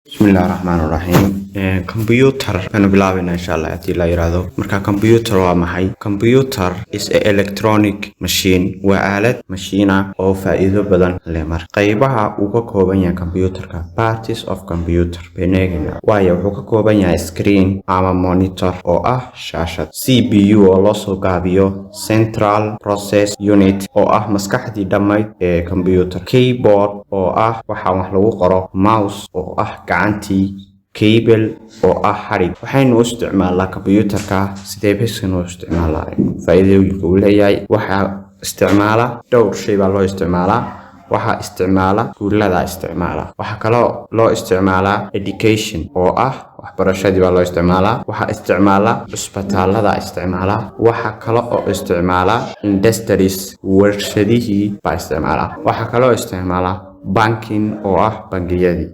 بسم الله الرحمن الرحيم كمبيوتر أنا بلعبنا إن شاء الله أتي لا يرادو مركا كمبيوتر ومحي كمبيوتر is a electronic machine وآلة ماشينة أو فائدة بدن لمر قيبها وكوبانيا كمبيوتر parties of computer بيننا وهي وكوبانيا screen أما monitor أو شاشة CPU أو لصو قابيو central process unit أو مسكحة دمي كمبيوتر keyboard أو وحا لو قرأ mouse أو gacantii cable oo xarig waxaynu isticmaalaa computerka sidee baynu isticmaalaa faa'iidooyinka uu leeyahay waxa isticmaala dhowr shay baa loo isticmaalaa waxa isticmaala kullada isticmaala waxa kale oo loo isticmaalaa education oo waxbarashadii baa loo isticmaalaa waxa isticmaala isbitaalada isticmaala waxa kale oo isticmaala industries warshadihii baa isticmaala waxa kale oo isticmaala banking oo bangiyadii